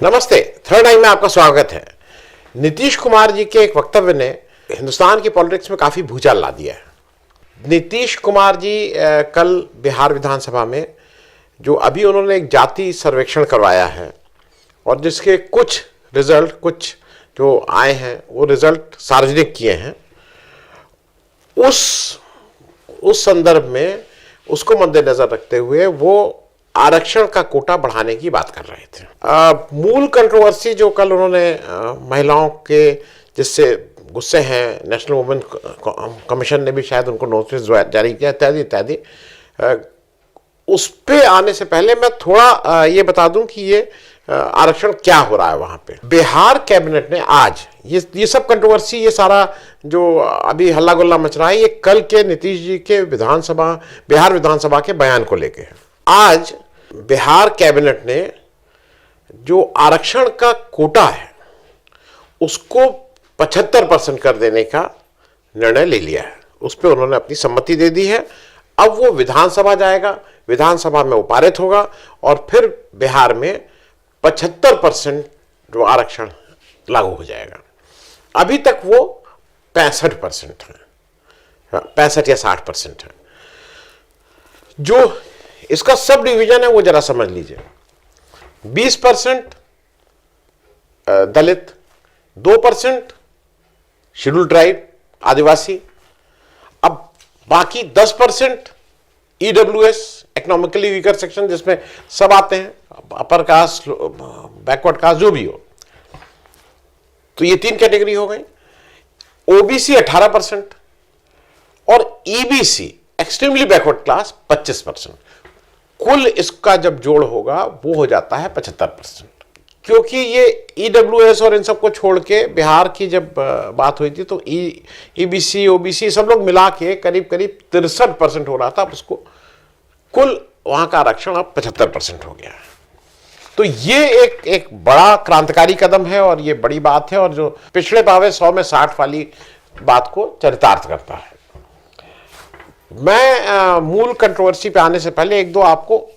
नमस्ते। थर्ड आई में आपका स्वागत है। नीतीश कुमार जी के एक वक्तव्य ने हिंदुस्तान की पॉलिटिक्स में काफी भूचाल ला दिया है। नीतीश कुमार जी कल बिहार विधानसभा में जो अभी उन्होंने एक जाति सर्वेक्षण करवाया है और जिसके कुछ रिजल्ट जो आए हैं वो रिजल्ट सार्वजनिक किए हैं, उस संदर्भ में उसको मद्देनजर रखते हुए वो आरक्षण का कोटा बढ़ाने की बात कर रहे थे। मूल कंट्रोवर्सी जो कल उन्होंने महिलाओं के जिससे गुस्से हैं, नेशनल वुमेन कमीशन ने भी शायद उनको नोटिस जारी किया इत्यादि इत्यादि, उस पे आने से पहले मैं थोड़ा ये बता दूं कि ये आरक्षण क्या हो रहा है वहां पे। बिहार कैबिनेट ने आज ये सब कंट्रोवर्सी, ये सारा जो अभी हल्ला गुल्ला मच रहा है, ये कल के नीतीश जी के बिहार विधानसभा के बयान को लेके है। आज बिहार कैबिनेट ने जो आरक्षण का कोटा है उसको 75% कर देने का निर्णय ले लिया है। उस पर उन्होंने अपनी सम्मति दे दी है। अब वो विधानसभा जाएगा, विधानसभा में वो पारित होगा और फिर बिहार में 75% जो आरक्षण लागू हो जाएगा। अभी तक वो 65% है, 65 या 60% है। जो इसका सब डिवीजन है वो जरा समझ लीजिए। 20% दलित, 2% शेड्यूल्ड ट्राइब आदिवासी, अब बाकी 10% ईडब्ल्यूएस इकोनॉमिकली वीकर सेक्शन, जिसमें सब आते हैं, अपर कास्ट, बैकवर्ड कास्ट, जो भी हो। तो ये 3 कैटेगरी हो गई। ओबीसी 18% और ईबीसी एक्सट्रीमली बैकवर्ड क्लास 25%। कुल इसका जब जोड़ होगा वो हो जाता है 75%। क्योंकि ये ईडब्ल्यूएस और इन सबको छोड़ के बिहार की जब बात हुई थी तो ईबीसी ओबीसी सब लोग मिला के करीब करीब 63% हो रहा था। अब उसको कुल वहां का आरक्षण अब 75% हो गया है। तो ये एक बड़ा क्रांतिकारी कदम है और ये बड़ी बात है, और जो पिछड़े पावे 100 में 60 वाली बात को चरितार्थ करता है। मैं मूल कंट्रोवर्सी पे आने से पहले एक दो आपको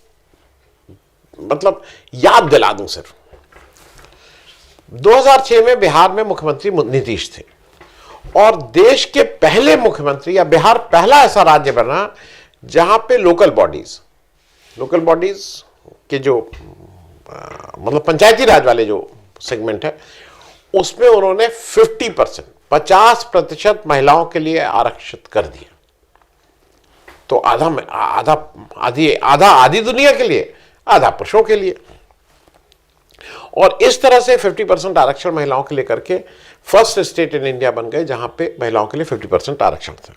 मतलब याद दिला दूं। सिर्फ 2006 में बिहार में मुख्यमंत्री नीतीश थे और देश के पहले मुख्यमंत्री, या बिहार पहला ऐसा राज्य बना जहां पे लोकल बॉडीज के जो मतलब पंचायती राज वाले जो सेगमेंट है उसमें उन्होंने 50% महिलाओं के लिए आरक्षित कर दिया। तो आधी दुनिया के लिए, आधा पुरुषों के लिए। और इस तरह से 50% आरक्षण महिलाओं के लिए करके फर्स्ट स्टेट इन इंडिया बन गए जहां पे महिलाओं के लिए 50% आरक्षण था।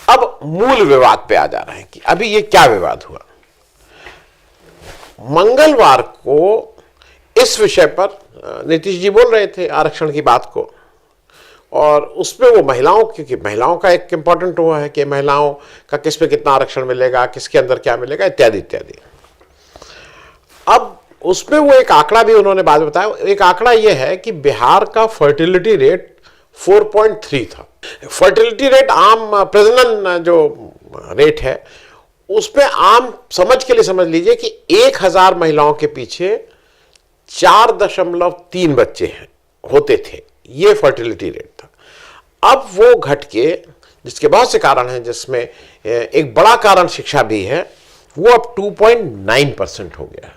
अब मूल विवाद पे आ जा रहे हैं कि अभी ये क्या विवाद हुआ। मंगलवार को इस विषय पर नीतीश जी बोल रहे थे आरक्षण की बात को, और उसमें वो क्योंकि महिलाओं का एक इंपॉर्टेंट हुआ है कि महिलाओं का किस पे कितना आरक्षण मिलेगा, किसके अंदर क्या मिलेगा, इत्यादि इत्यादि। अब उसमें वो एक आंकड़ा भी उन्होंने बाद में बताया। एक आंकड़ा ये है कि बिहार का फर्टिलिटी रेट 4.3 था। फर्टिलिटी रेट आम प्रजनन जो रेट है उसमें आम समझ के लिए समझ लीजिए कि 1000 महिलाओं के पीछे 4.3 बच्चे होते थे। ये फर्टिलिटी रेट था। अब वो घट के, जिसके बहुत से कारण हैं, जिसमें एक बड़ा कारण शिक्षा भी है, वो अब 2.9% हो गया है।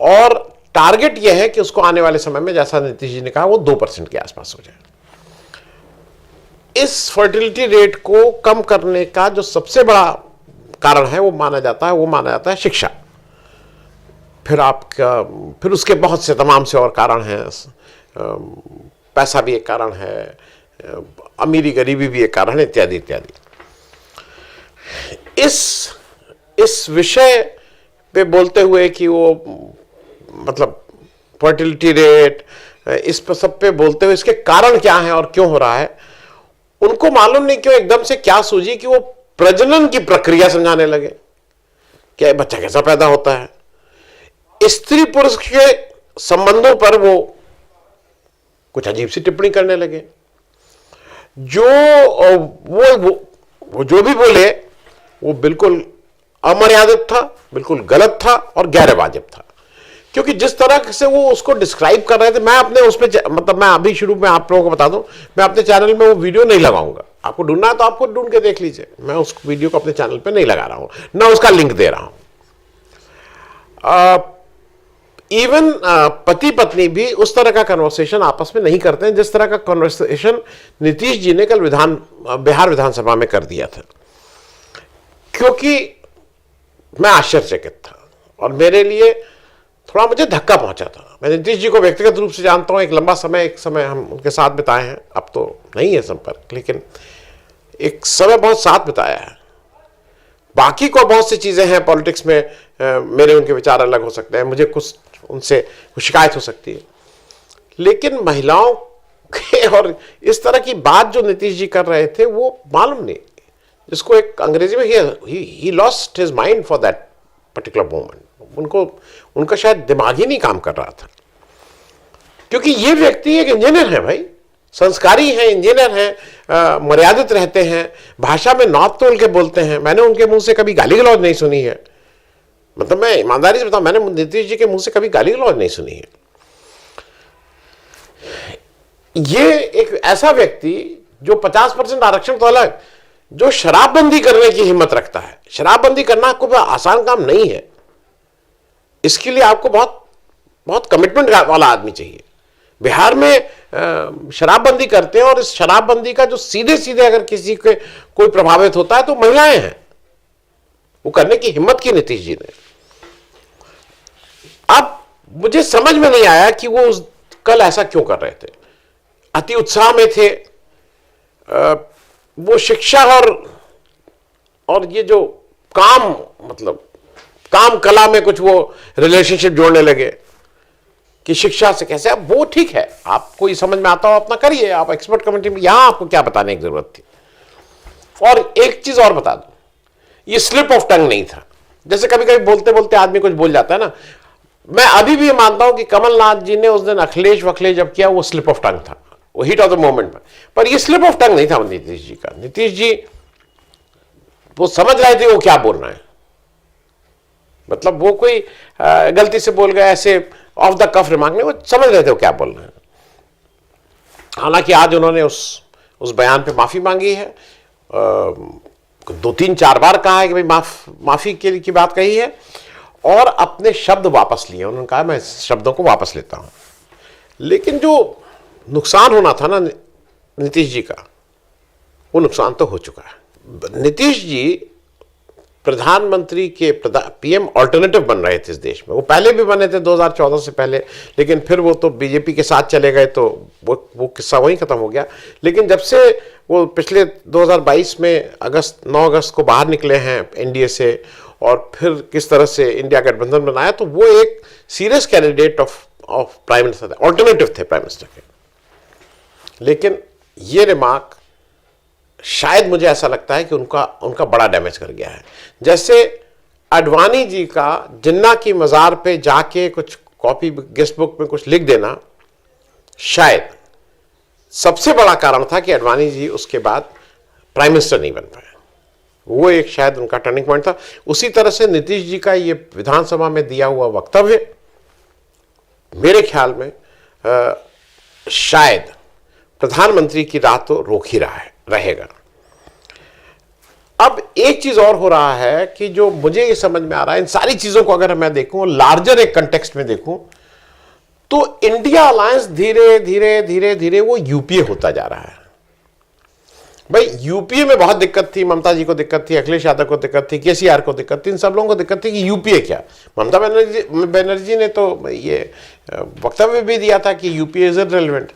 और टारगेट यह है कि उसको आने वाले समय में, जैसा नीतीश जी ने कहा, वो 2% के आसपास हो जाए। इस फर्टिलिटी रेट को कम करने का जो सबसे बड़ा कारण है वो माना जाता है शिक्षा। फिर उसके बहुत से तमाम से और कारण हैं। पैसा भी एक कारण है, अमीरी गरीबी भी एक कारण है, इत्यादि इत्यादि। इस विषय पे बोलते हुए कि वो मतलब फर्टिलिटी रेट, इस पर सब पे बोलते हुए इसके कारण क्या हैं और क्यों हो रहा है, उनको मालूम नहीं क्यों एकदम से क्या सूझी कि वो प्रजनन की प्रक्रिया समझाने लगे। क्या बच्चा कैसा पैदा होता है, स्त्री पुरुष के संबंधों पर वो कुछ अजीब सी टिप्पणी करने लगे। वो जो भी बोले वो बिल्कुल अमर्यादित था, बिल्कुल गलत था और गैर वाजिब था। क्योंकि जिस तरह से वो उसको डिस्क्राइब कर रहे थे, मैं अपने उस पे मतलब मैं अभी शुरू में आप लोगों को बता दूं, मैं अपने चैनल में वो वीडियो नहीं लगाऊंगा। आपको ढूंढना है तो आपको ढूंढ के देख लीजिए, मैं उस वीडियो को अपने चैनल पे नहीं लगा रहा हूं, ना उसका लिंक दे रहा हूं। इवन पति पत्नी भी उस तरह का कन्वर्सेशन आपस में नहीं करते हैं जिस तरह का कन्वर्सेशन नीतीश जी ने कल बिहार विधानसभा में कर दिया था। क्योंकि मैं आश्चर्यचकित था और मेरे लिए थोड़ा मुझे धक्का पहुंचा था। मैं नीतीश जी को व्यक्तिगत रूप से जानता हूं, एक समय हम उनके साथ बिताए हैं, अब तो नहीं है संपर्क, लेकिन एक समय बहुत साथ बिताया है। बाकी को बहुत सी चीजें हैं पॉलिटिक्स में, मेरे उनके विचार अलग हो सकते हैं, मुझे कुछ उनसे कुछ शिकायत हो सकती है, लेकिन महिलाओं के और इस तरह की बात जो नीतीश जी कर रहे थे वो मालूम नहीं, जिसको एक अंग्रेजी में he lost his mind for that particular moment. उनका शायद दिमाग ही नहीं काम कर रहा था, क्योंकि ये व्यक्ति एक इंजीनियर है भाई, संस्कारी हैं, इंजीनियर हैं, मर्यादित रहते हैं, भाषा में नौत तोल के बोलते हैं। मैंने उनके मुंह से कभी गाली गलौज नहीं सुनी है, मतलब मैं ईमानदारी से बताऊं, मैंने नीतीश जी के मुंह से कभी गाली गलौज नहीं सुनी है। ये एक ऐसा व्यक्ति जो 50% आरक्षण तो अलग, जो शराबबंदी करने की हिम्मत रखता है। शराबबंदी करना आपको आसान काम नहीं है, इसके लिए आपको बहुत बहुत कमिटमेंट वाला आदमी चाहिए। बिहार में शराबबंदी करते हैं और इस शराबबंदी का जो सीधे सीधे अगर किसी के कोई प्रभावित होता है तो महिलाएं हैं, वो करने की हिम्मत की नीतीश जी ने। अब मुझे समझ में नहीं आया कि वो कल ऐसा क्यों कर रहे थे, अति उत्साह में थे। वो शिक्षा और ये जो काम, मतलब काम कला में कुछ वो रिलेशनशिप जोड़ने लगे कि शिक्षा से कैसे, अब वो ठीक है, आपको ये समझ में आता हो अपना करिए, आप एक्सपर्ट कमेटी में, यहां आपको क्या बताने की जरूरत थी। और एक चीज और बता दूं, ये स्लिप ऑफ टंग नहीं था। जैसे कभी कभी बोलते बोलते आदमी कुछ बोल जाता है ना, मैं अभी भी मानता हूं कि कमलनाथ जी ने उस दिन अखिलेश वखलेश जब किया वो स्लिप ऑफ टंग था, वो हिट ऑफ द मोमेंट में, पर ये स्लिप ऑफ टंग नहीं था नीतीश जी का। नीतीश जी वो समझ रहे थे वो क्या बोल रहे हैं, मतलब वो कोई गलती से बोल गए ऐसे ऑफ द कफ रिमार्क नहीं, वो समझ रहे थे वो क्या बोल रहे हैं। हालांकि आज उन्होंने उस बयान पे माफी मांगी है, 2-3-4 बार कहा है कि भाई माफी की बात कही है, और अपने शब्द वापस लिए। उन्होंने कहा मैं शब्दों को वापस लेता हूं। लेकिन जो नुकसान होना था ना नीतीश जी का, वो नुकसान तो हो चुका है। नीतीश जी प्रधानमंत्री के पीएम ऑल्टरनेटिव बन रहे थे इस देश में। वो पहले भी बने थे 2014 से पहले, लेकिन फिर वो तो बीजेपी के साथ चले गए, तो वो किस्सा वहीं खत्म हो गया। लेकिन जब से वो पिछले 2022 में 9 अगस्त को बाहर निकले हैं एनडीए से, और फिर किस तरह से इंडिया गठबंधन बनाया, तो वो एक serious candidate of prime minister थे, ऑल्टरनेटिव थे प्राइम मिनिस्टर के। लेकिन ये रिमार्क शायद मुझे ऐसा लगता है कि उनका बड़ा डैमेज कर गया है। जैसे अडवाणी जी का जिन्ना की मज़ार पे जाके कुछ कॉपी गेस्ट बुक में कुछ लिख देना शायद सबसे बड़ा कारण था कि अडवाणी जी उसके बाद प्राइम मिनिस्टर नहीं बन पाए। वो एक शायद उनका टर्निंग पॉइंट था। उसी तरह से नीतीश जी का ये विधानसभा में दिया हुआ वक्तव्य मेरे ख्याल में शायद प्रधानमंत्री की राह तो रोक ही रहेगा। अब एक चीज और हो रहा है कि जो मुझे ये समझ में आ रहा है, इन सारी चीजों को अगर मैं देखूं, लार्जर एक कंटेक्स्ट में देखूं, तो इंडिया अलायंस धीरे धीरे धीरे धीरे वो यूपीए होता जा रहा है। भाई यूपीए में बहुत दिक्कत थी, ममता जी को दिक्कत थी, अखिलेश यादव को दिक्कत थी, केसीआर को दिक्कत थी, इन सब लोगों को दिक्कत थी कि यूपीए क्या। ममता बनर्जी ने तो ये वक्तव्य भी दिया था कि यूपीए इज इररिलेवेंट।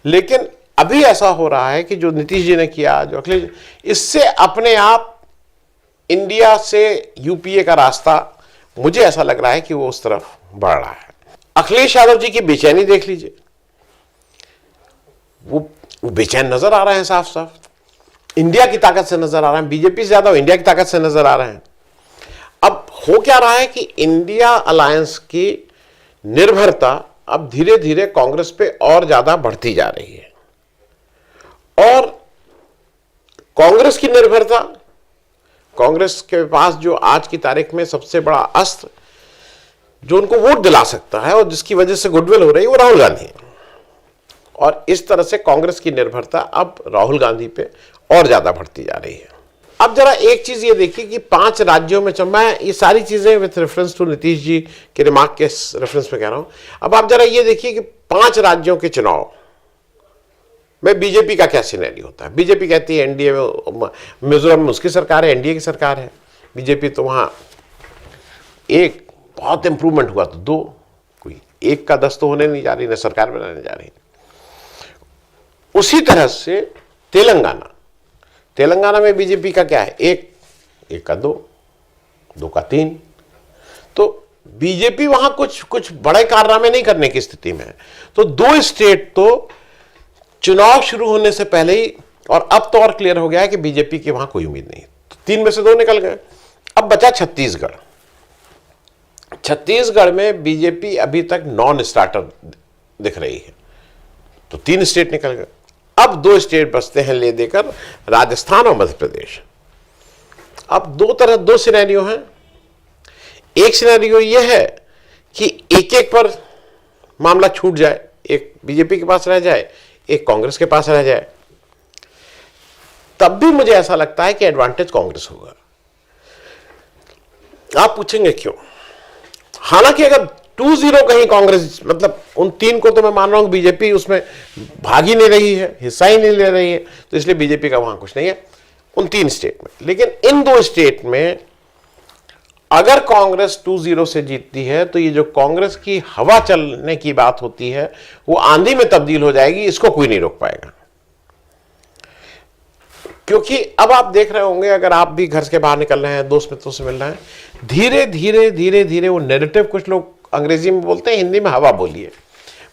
लेकिन अभी ऐसा हो रहा है कि जो नीतीश जी ने किया, जो अखिलेश, इससे अपने आप इंडिया से यूपीए का रास्ता मुझे ऐसा लग रहा है कि वो उस तरफ बढ़ रहा है। अखिलेश यादव जी की बेचैनी देख लीजिए, वो बेचैन नजर आ रहे हैं, साफ साफ इंडिया की ताकत से नजर आ रहे हैं, बीजेपी से ज्यादा इंडिया की ताकत से नजर आ रहे हैं। अब हो क्या रहा है कि इंडिया अलायंस की निर्भरता अब धीरे धीरे कांग्रेस पे और ज्यादा बढ़ती जा रही है, और कांग्रेस की निर्भरता, कांग्रेस के पास जो आज की तारीख में सबसे बड़ा अस्त्र जो उनको वोट दिला सकता है और जिसकी वजह से गुडविल हो रही है वो राहुल गांधी है। और इस तरह से कांग्रेस की निर्भरता अब राहुल गांधी पे और ज्यादा बढ़ती जा रही है। अब जरा एक चीज ये देखिए कि 5 राज्यों में मैं ये सारी चीजें with reference to Nitish ji के रिमार्क के रेफरेंस में कह रहा हूं। अब आप जरा ये देखिए कि 5 राज्यों के चुनाव में बीजेपी का क्या सिनेरियो होता है। बीजेपी कहती है एनडीए में, मिजोरम में उसकी सरकार है, एनडीए की सरकार है बीजेपी, तो वहां एक बहुत इंप्रूवमेंट हुआ तो 2, कोई 1 का 10 तो होने नहीं जा रही, ना सरकार बनाने जा रही। उसी तरह से तेलंगाना में बीजेपी का क्या है, 1 का 2, 2 का 3। तो बीजेपी वहां कुछ बड़े कारनामे नहीं करने की स्थिति में है। तो 2 स्टेट तो चुनाव शुरू होने से पहले ही, और अब तो और क्लियर हो गया है कि बीजेपी की वहां कोई उम्मीद नहीं। तो 3 में से 2 निकल गए। अब बचा छत्तीसगढ़। छत्तीसगढ़ में बीजेपी अभी तक नॉन स्टार्टर दिख रही है, तो 3 स्टेट निकल गए। अब 2 स्टेट बचते हैं ले देकर, राजस्थान और मध्य प्रदेश। अब 2 सिनेरियो हैं। एक सिनेरियो यह है कि एक पर मामला छूट जाए, एक बीजेपी के पास रह जाए, एक कांग्रेस के पास रह जाए। तब भी मुझे ऐसा लगता है कि एडवांटेज कांग्रेस होगा। आप पूछेंगे क्यों? हालांकि अगर 2-0 कहीं कांग्रेस, मतलब उन 3 को तो मैं मान रहा हूं बीजेपी उसमें भाग ही नहीं रही है, हिस्सा ही नहीं ले रही है, तो इसलिए बीजेपी का वहां कुछ नहीं है उन 3 स्टेट में। लेकिन इन 2 स्टेट में अगर कांग्रेस 2-0 से जीतती है तो ये जो कांग्रेस की हवा चलने की बात होती है वो आंधी में तब्दील हो जाएगी, इसको कोई नहीं रोक पाएगा। क्योंकि अब आप देख रहे होंगे, अगर आप भी घर के बाहर निकल रहे हैं, दोस्त मित्रों से मिल रहे हैं, धीरे धीरे वो नैरेटिव, कुछ लोग अंग्रेजी में बोलते हैं, हिंदी में हवा बोलिए,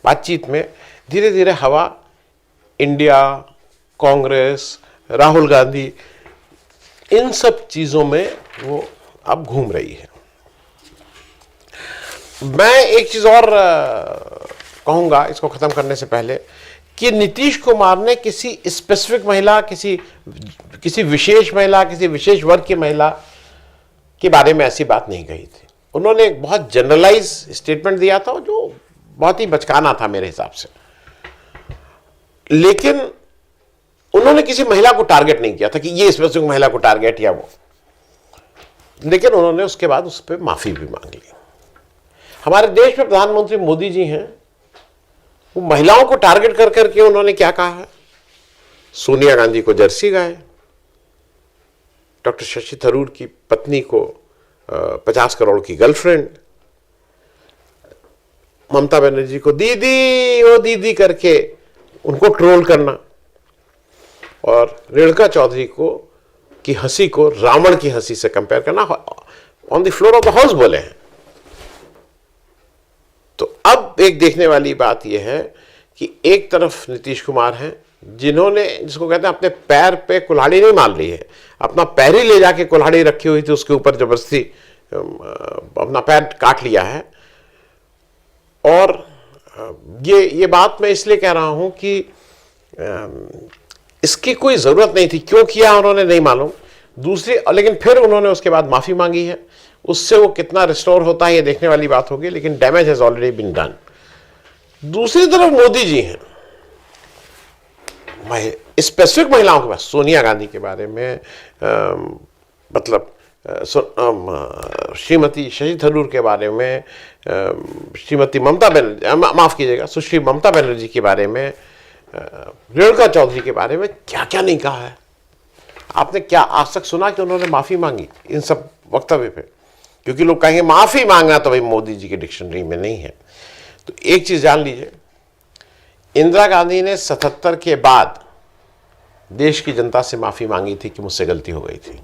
बातचीत में धीरे धीरे हवा इंडिया, कांग्रेस, राहुल गांधी, इन सब चीजों में वो अब घूम रही है। मैं एक चीज और कहूंगा इसको खत्म करने से पहले, कि नीतीश कुमार ने किसी स्पेसिफिक महिला, किसी विशेष महिला, किसी विशेष वर्ग की महिला के बारे में ऐसी बात नहीं कही थी। उन्होंने एक बहुत जनरलाइज स्टेटमेंट दिया था जो बहुत ही बचकाना था मेरे हिसाब से। लेकिन उन्होंने किसी महिला को टारगेट नहीं किया था कि ये स्पेसिफिक महिला को टारगेट या वो। लेकिन उन्होंने उसके बाद उस पर माफी भी मांग ली। हमारे देश में प्रधानमंत्री मोदी जी हैं, वो महिलाओं को टारगेट कर करके उन्होंने क्या कहा है? सोनिया गांधी को जर्सी गाय, डॉक्टर शशि थरूर की पत्नी को 50 करोड़ की गर्लफ्रेंड, ममता बनर्जी को दीदी ओ दीदी करके उनको ट्रोल करना, और रेणुका चौधरी को की हंसी को रावण की हंसी से कंपेयर करना, on the floor of the house बोले हैं। तो अब एक देखने वाली बात यह है कि एक तरफ नीतीश कुमार हैं जिन्होंने, जिसको कहते हैं अपने पैर पे कुल्हाड़ी नहीं मार रही है, अपना पैर ही ले जाके कुल्हाड़ी रखी हुई थी, उसके ऊपर जबरदस्ती अपना पैर काट लिया है। और ये बात मैं इसलिए कह रहा हूं कि इसकी कोई जरूरत नहीं थी, क्यों किया उन्होंने नहीं मालूम। दूसरी, लेकिन फिर उन्होंने उसके बाद माफी मांगी है, उससे वो कितना रिस्टोर होता है ये देखने वाली बात होगी, लेकिन damage has already been done. दूसरी तरफ मोदी जी हैं, स्पेसिफिक महिलाओं के पास, सोनिया गांधी के बारे में, मतलब श्रीमती शशि थरूर के बारे में, श्रीमती ममता बनर्जी, माफ कीजिएगा, सुश्री ममता बनर्जी के बारे में, रेणुका चौधरी के बारे में क्या क्या नहीं कहा है। आपने क्या आज तक सुना कि उन्होंने माफी मांगी इन सब वक्तव्य पे? क्योंकि लोग कहेंगे माफी मांगना तो भाई मोदी जी की डिक्शनरी में नहीं है। तो एक चीज जान लीजिए, इंदिरा गांधी ने 77 के बाद देश की जनता से माफी मांगी थी कि मुझसे गलती हो गई थी।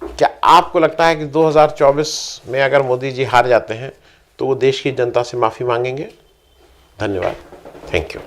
क्या आपको लगता है कि 2024 में अगर मोदी जी हार जाते हैं तो वो देश की जनता से माफी मांगेंगे? धन्यवाद, थैंक यू।